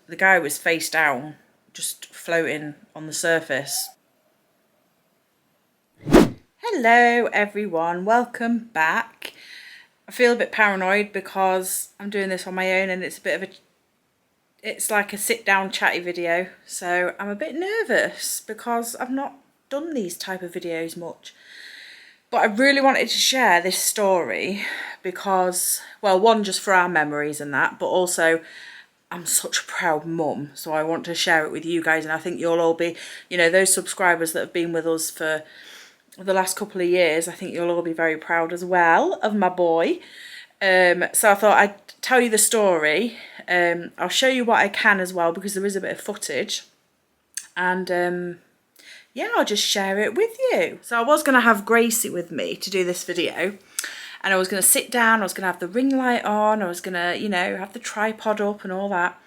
the guy was face down, just floating on the surface. Hello everyone, welcome back. I feel a bit paranoid because I'm doing this on my own and it's like a sit down chatty video, so I'm a bit nervous because I've not done these type of videos much. But I really wanted to share this story because, well, one, just for our memories and that, but also I'm such a proud mum, so I want to share it with you guys, and I think you'll all be, you know, those subscribers that have been with us for the last couple of years, I think you'll all be very proud as well of my boy. So I thought I'd tell you the story. I'll show you what I can as well because there is a bit of footage, and yeah, I'll just share it with you. So I was going to have Gracie with me to do this video, and I was going to sit down, I was going to have the ring light on, I was going to, you know, have the tripod up and all that.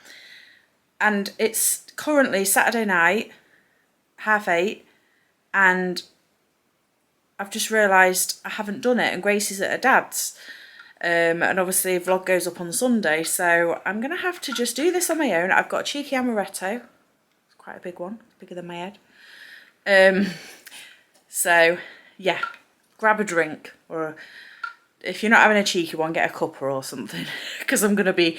And it's currently Saturday night, 8:30, and I've just realised I haven't done it, and Gracie's at her dad's. And obviously a vlog goes up on Sunday, so I'm going to have to just do this on my own. I've got a cheeky amaretto. It's quite a big one, bigger than my head. So yeah, grab a drink, or if you're not having a cheeky one, get a cuppa or something, because I'm going to be,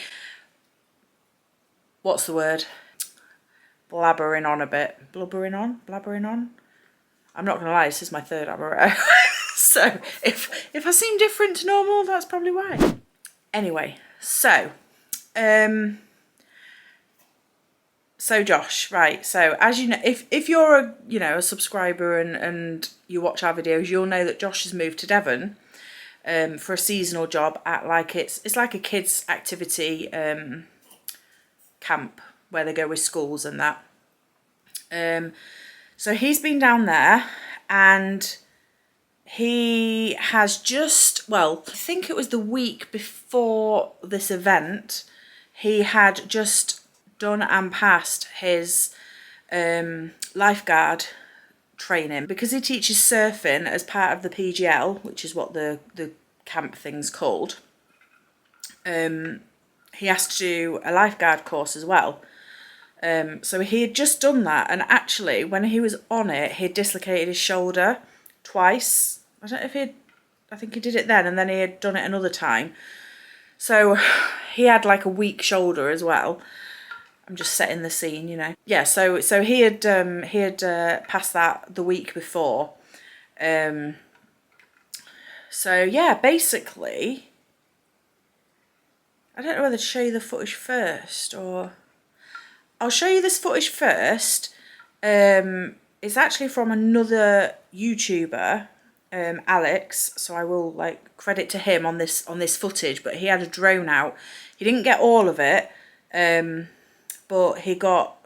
what's the word? Blabbering on a bit. Blabbering on? I'm not going to lie, this is my third amaretto. So if I seem different to normal, that's probably why. Anyway, so Josh, right, so as you know, if you're a subscriber and you watch our videos, you'll know that Josh has moved to Devon for a seasonal job at, like, it's like a kids activity camp where they go with schools and that. So he's been down there, and he has just, well, I think it was the week before this event, he had just done and passed his lifeguard training, because he teaches surfing as part of the PGL, which is what the camp thing's called. He has to do a lifeguard course as well. So he had just done that, and actually when he was on it, he had dislocated his shoulder twice. I don't know if I think he did it then, and then he had done it another time. So he had like a weak shoulder as well. I'm just setting the scene, you know. Yeah, so he had passed that the week before. So yeah, basically, I don't know whether to show you the footage first, or I'll show you this footage first. It's actually from another YouTuber, Alex, so I will like credit to him on this footage, but he had a drone out. He didn't get all of it, but he got,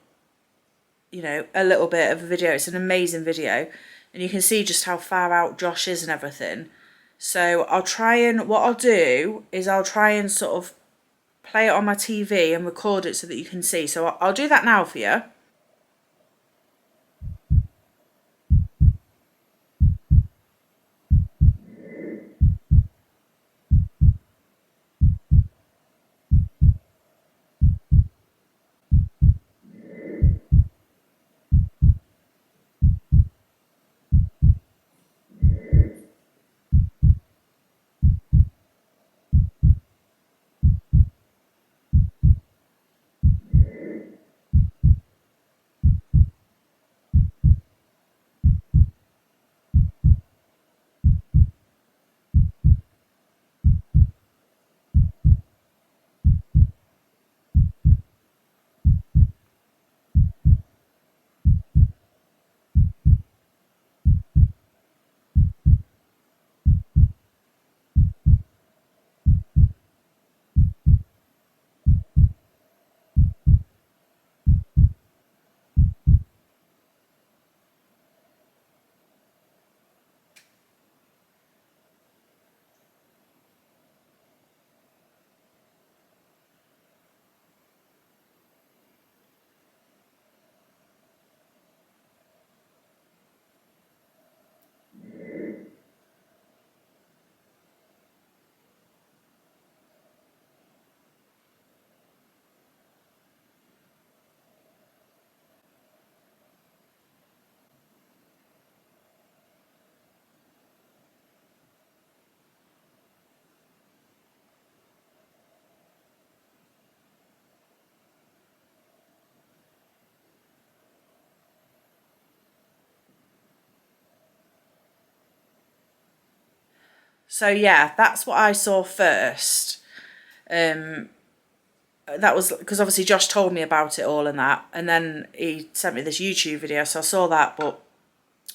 you know, a little bit of a video. It's an amazing video, and you can see just how far out Josh is and everything. So what I'll do is I'll try and sort of play it on my TV and record it so that you can see. So I'll do that now for you. So yeah, that's what I saw first. That was because obviously Josh told me about it all and that, and then he sent me this YouTube video, so I saw that. But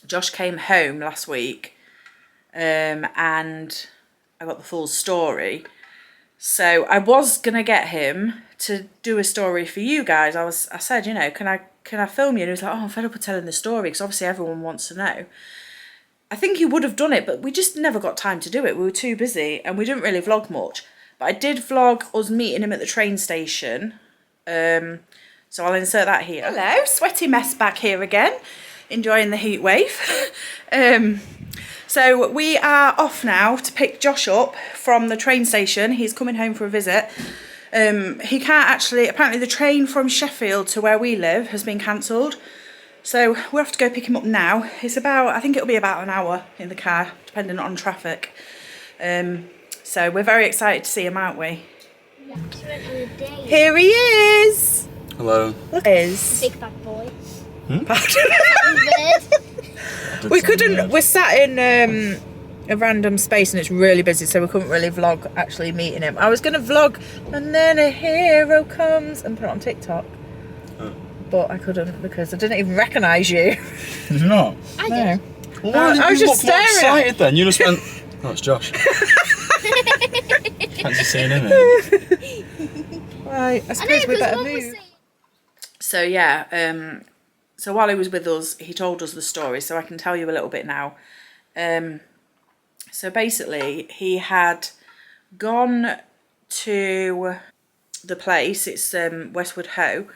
Josh came home last week, and I got the full story. So I was gonna get him to do a story for you guys. I said, you know, can I film you? And he was like, oh, I'm fed up with telling the story because obviously everyone wants to know. I think he would have done it, but we just never got time to do it. We were too busy and we didn't really vlog much. But I did vlog us meeting him at the train station. So I'll insert that here. Hello, sweaty mess back here again, enjoying the heat wave. So we are off now to pick Josh up from the train station. He's coming home for a visit. He can't actually, apparently the train from Sheffield to where we live has been cancelled. So we'll have to go pick him up now. It's about, I think it'll be about an hour in the car, depending on traffic. So we're very excited to see him, aren't we? Yeah, he went on a date. Here he is! Hello. Look, is Big fat boy. We couldn't, we're sat in a random space and it's really busy, so we couldn't really vlog actually meeting him. I was going to vlog and then a hero comes and put it on TikTok. Oh. But I couldn't because I didn't even recognise you. Did you not? I did. Well, why did I was you just look more staring. excited then? You just went, oh, it's Josh. Fancy seeing him. Right, I suppose we better move. So yeah, so while he was with us, he told us the story, so I can tell you a little bit now. So basically, he had gone to the place, it's Westwood Ho.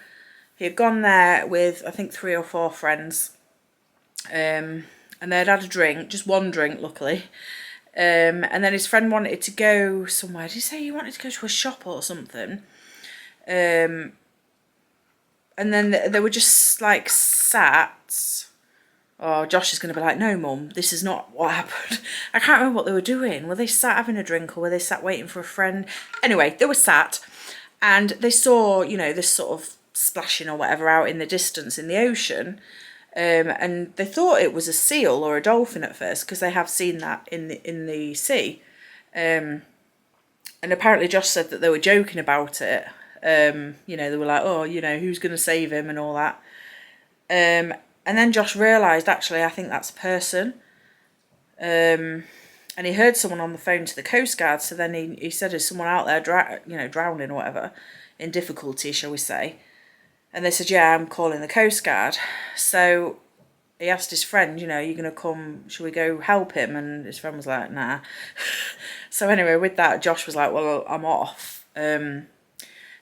He had gone there with, I think, 3 or 4 friends. And they'd had a drink, just one drink, luckily. And then his friend wanted to go somewhere. Did he say he wanted to go to a shop or something? And then they were just like sat. Oh, Josh is going to be like, no, Mum, this is not what happened. I can't remember what they were doing. Were they sat having a drink or were they sat waiting for a friend? Anyway, they were sat and they saw, you know, this sort of splashing or whatever out in the distance in the ocean. And they thought it was a seal or a dolphin at first because they have seen that in the sea. And apparently Josh said that they were joking about it. You know, they were like, oh, you know, who's going to save him and all that. And then Josh realised, actually, I think that's a person. And he heard someone on the phone to the Coast Guard. So then he said, there's someone out there, drowning or whatever, in difficulty, shall we say. And they said, yeah, I'm calling the Coast Guard. So he asked his friend, you know, you're going to come, shall we go help him? And his friend was like, nah. So anyway, with that, Josh was like, well, I'm off. And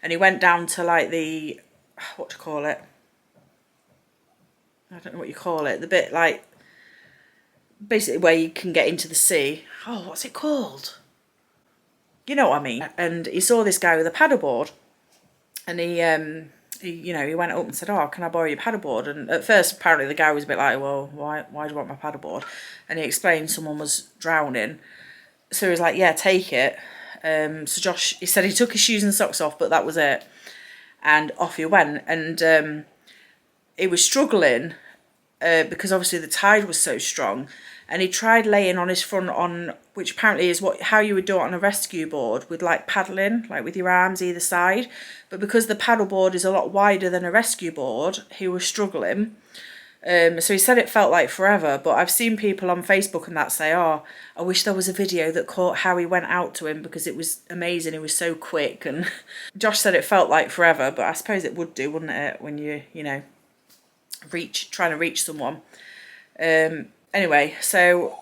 he went down to like the, what do you call it? I don't know what you call it. The bit like, basically where you can get into the sea. Oh, what's it called? You know what I mean? And he saw this guy with a paddleboard. And he went up and said, oh, can I borrow your paddleboard? And at first, apparently, the guy was a bit like, well, why do you want my paddleboard? And he explained someone was drowning. So he was like, yeah, take it. So Josh, he said he took his shoes and socks off, but that was it. And off he went. And he was struggling because obviously the tide was so strong. And he tried laying on his front on, which apparently is how you would do it on a rescue board, with like paddling, like with your arms either side. But because the paddle board is a lot wider than a rescue board, he was struggling. So he said it felt like forever, but I've seen people on Facebook and that say, oh, I wish there was a video that caught how he went out to him because it was amazing, he was so quick. And Josh said it felt like forever, but I suppose it would do, wouldn't it, when you know, trying to reach someone. Anyway, so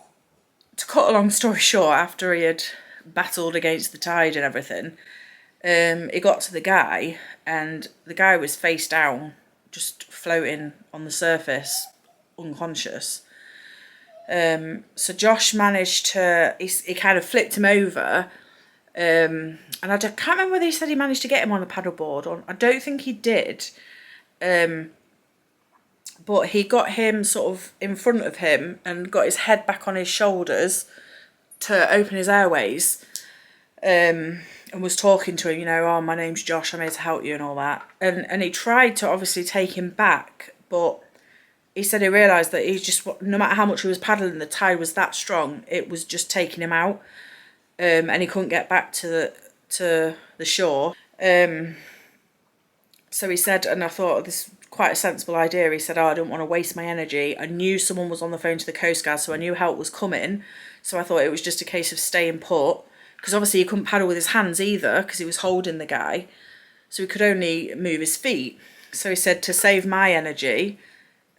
to cut a long story short, after he had battled against the tide and everything, he got to the guy and the guy was face down, just floating on the surface, unconscious. So Josh managed to, he kind of flipped him over, and I can't remember whether he said he managed to get him on a paddleboard, or I don't think he did. But he got him sort of in front of him and got his head back on his shoulders to open his airways, and was talking to him, you know, oh, my name's Josh, I'm here to help you and all that. And he tried to obviously take him back, but he said he realised that he just, no matter how much he was paddling, the tide was that strong, it was just taking him out. and he couldn't get back to the shore. So he said, and I thought this is quite a sensible idea. He said, "Oh, I don't want to waste my energy. I knew someone was on the phone to the Coast Guard, so I knew help was coming. So I thought it was just a case of staying put, because obviously he couldn't paddle with his hands either, because he was holding the guy, so he could only move his feet. So he said to save my energy,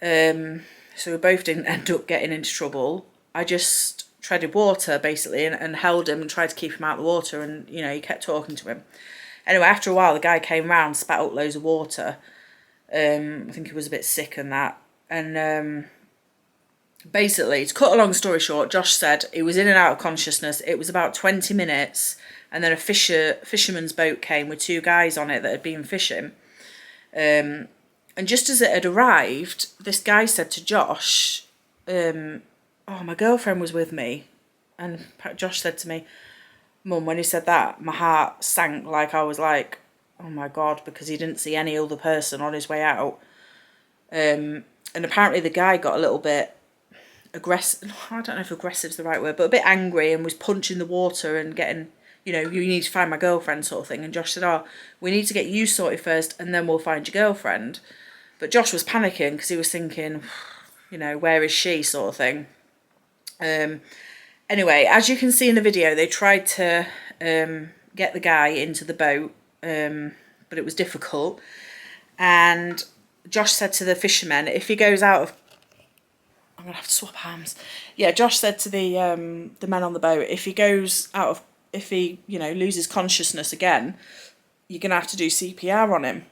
so we both didn't end up getting into trouble. I just treaded water basically and held him and tried to keep him out of the water, and you know, he kept talking to him. Anyway, after a while, the guy came round, spat up loads of water. I think he was a bit sick and that. And basically, to cut a long story short, Josh said he was in and out of consciousness. It was about 20 minutes, and then a fisherman's boat came with 2 guys on it that had been fishing. And just as it had arrived, this guy said to Josh, "Oh, my girlfriend was with me." And Josh said to me, "Mum," when he said that, my heart sank. Like, I was like, oh my God, because he didn't see any other person on his way out. And apparently the guy got a little bit aggressive. I don't know if aggressive's the right word, but a bit angry, and was punching the water and getting, you know, "You need to find my girlfriend," sort of thing. And Josh said, "Oh, we need to get you sorted first, and then we'll find your girlfriend." But Josh was panicking because he was thinking, you know, where is she, sort of thing. Anyway, as you can see in the video, they tried to get the guy into the boat, but it was difficult. And Josh said to the fishermen, if he goes out of... I'm going to have to swap hands. Yeah, Josh said to the men on the boat, if he goes out of... if he, you know, loses consciousness again, you're going to have to do CPR on him.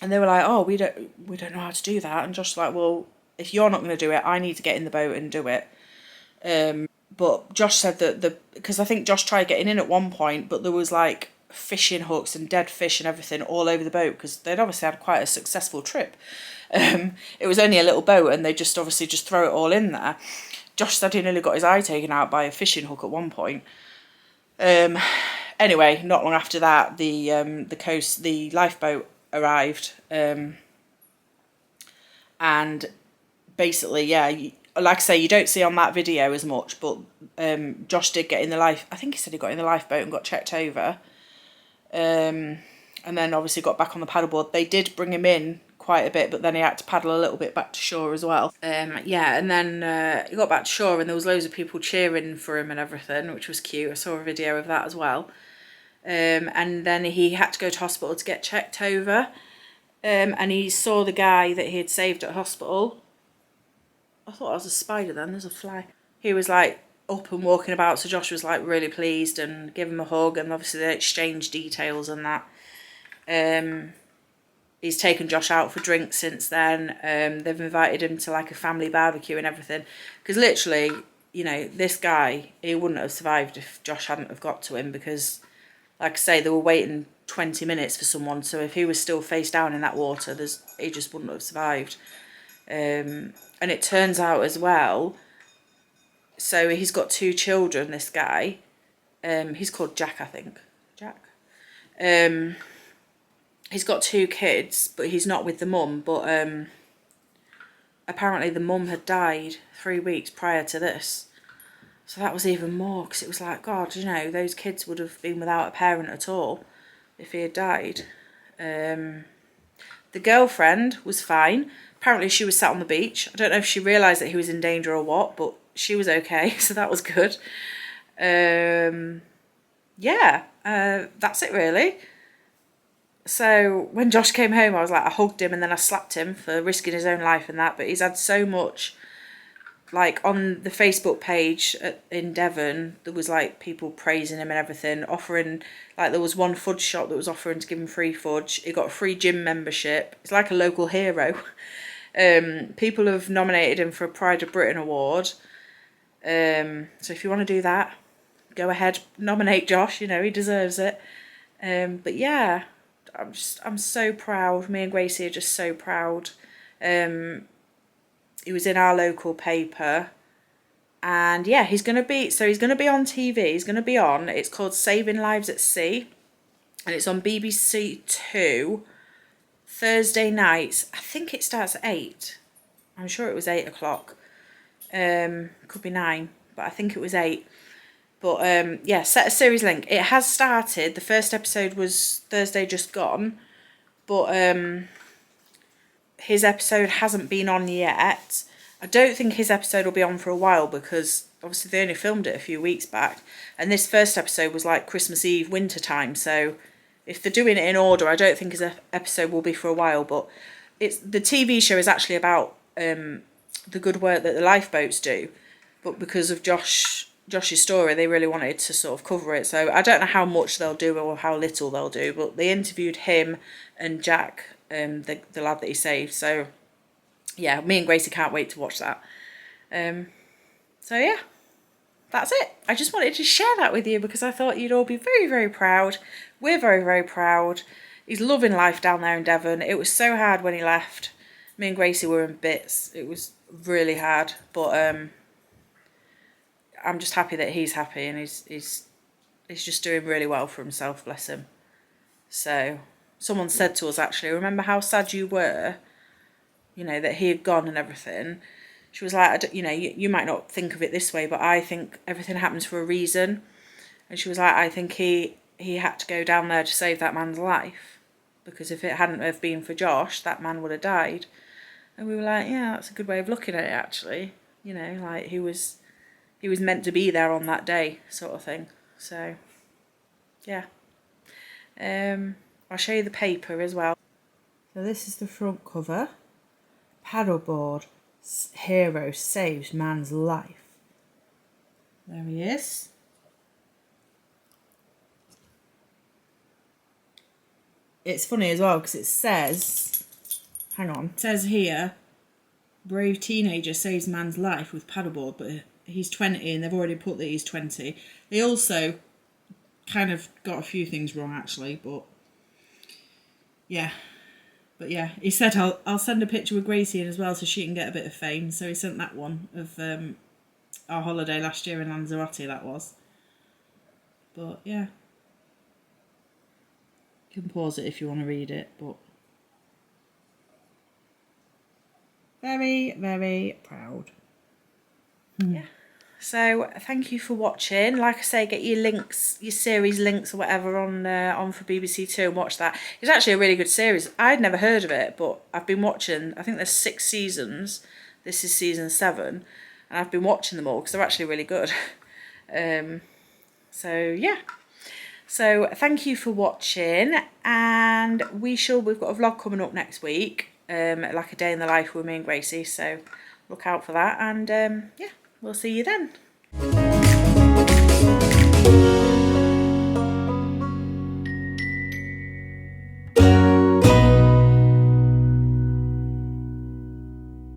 And they were like, "Oh, we don't know how to do that." And Josh's like, "Well, if you're not going to do it, I need to get in the boat and do it." But Josh said that because I think Josh tried getting in at one point, but there was like fishing hooks and dead fish and everything all over the boat, because they'd obviously had quite a successful trip. It was only a little boat, and they just obviously just throw it all in there. Josh said he nearly got his eye taken out by a fishing hook at one point. Anyway, not long after that, the lifeboat arrived, and basically, yeah, like I say, you don't see on that video as much, but Josh did get in the I think he said he got in the lifeboat and got checked over, and then obviously got back on the paddleboard. They did bring him in quite a bit, but then he had to paddle a little bit back to shore as well. Yeah, and then he got back to shore, and there was loads of people cheering for him and everything, which was cute. I saw a video of that as well. And then he had to go to hospital to get checked over, and he saw the guy that he had saved at hospital. I thought I was a spider then, there's a fly. He was like up and walking about, so Josh was like really pleased and gave him a hug, and obviously they exchanged details and that. He's taken Josh out for drinks since then. They've invited him to like a family barbecue and everything, because literally, you know, this guy, he wouldn't have survived if Josh hadn't have got to him, because like I say, they were waiting 20 minutes for someone, so if he was still face down in that water, he just wouldn't have survived. And it turns out as well, so he's got 2 children, this guy. He's called Jack, I think. Jack. He's got 2 kids, but he's not with the mum. But apparently the mum had died 3 weeks prior to this. So that was even more, because it was like, God, you know, those kids would have been without a parent at all if he had died. The girlfriend was fine. Apparently she was sat on the beach. I don't know if she realised that he was in danger or what, but she was okay, so that was good. Yeah, that's it really. So when Josh came home, I was like, I hugged him and then I slapped him for risking his own life and that, but he's had so much... Like on the Facebook page in Devon, there was like people praising him and everything, offering, like there was one fudge shop that was offering to give him free fudge. He got a free gym membership. It's like a local hero. People have nominated him for a Pride of Britain award. So if you want to do that, go ahead, nominate Josh. You know, he deserves it. But yeah, I'm so proud. Me and Gracie are just so proud. He was in our local paper, and yeah, he's going to be on TV. He's going to be on, it's called Saving Lives at Sea, and it's on BBC 2, Thursday nights. I think it starts at 8. I'm sure it was 8 o'clock. Could be 9, but I think it was 8. But yeah, set a series link. It has started. The first episode was Thursday just gone, but his episode hasn't been on yet. I don't think his episode will be on for a while because obviously they only filmed it a few weeks back, and this first episode was like Christmas Eve, winter time. So if they're doing it in order, I don't think his episode will be for a while. But the TV show is actually about the good work that the lifeboats do, but because of Josh's story, they really wanted to sort of cover it. So I don't know how much they'll do or how little they'll do, but they interviewed him and Jack, the lad that he saved. So yeah, me and Gracie can't wait to watch that. So yeah, that's it. I just wanted to share that with you because I thought you'd all be very, very proud. We're very, very proud. He's loving life down there in Devon. It was so hard when he left. Me and Gracie were in bits. It was really hard, but I'm just happy that he's happy and he's just doing really well for himself, bless him. So someone said to us, actually, remember how sad you were, you know, that he had gone and everything. She was like, you know, you might not think of it this way, but I think everything happens for a reason. And she was like, I think he had to go down there to save that man's life, because if it hadn't have been for Josh, that man would have died. And we were like, yeah, that's a good way of looking at it, actually. You know, like he was meant to be there on that day, sort of thing. So yeah, I'll show you the paper as well. So this is the front cover. Paddleboard, hero saves man's life. There he is. It's funny as well because it says, hang on, it says here, brave teenager saves man's life with paddleboard, but he's 20 and they've already put that he's 20. They also kind of got a few things wrong actually, but yeah. But yeah, he said I'll send a picture with Gracie in as well so she can get a bit of fame. So he sent that one of our holiday last year in Lanzarote, that was. But yeah. You can pause it if you want to read it, but very, very proud. Yeah. So thank you for watching. Like I say, get your links, your series links or whatever on for BBC Two and watch that. It's actually a really good series. I'd never heard of it, but I've been watching. I think there's 6 seasons. This is season 7, and I've been watching them all because they're actually really good. So yeah. So thank you for watching, and we've got a vlog coming up next week, like a day in the life with me and Gracie. So look out for that, and yeah. We'll see you then.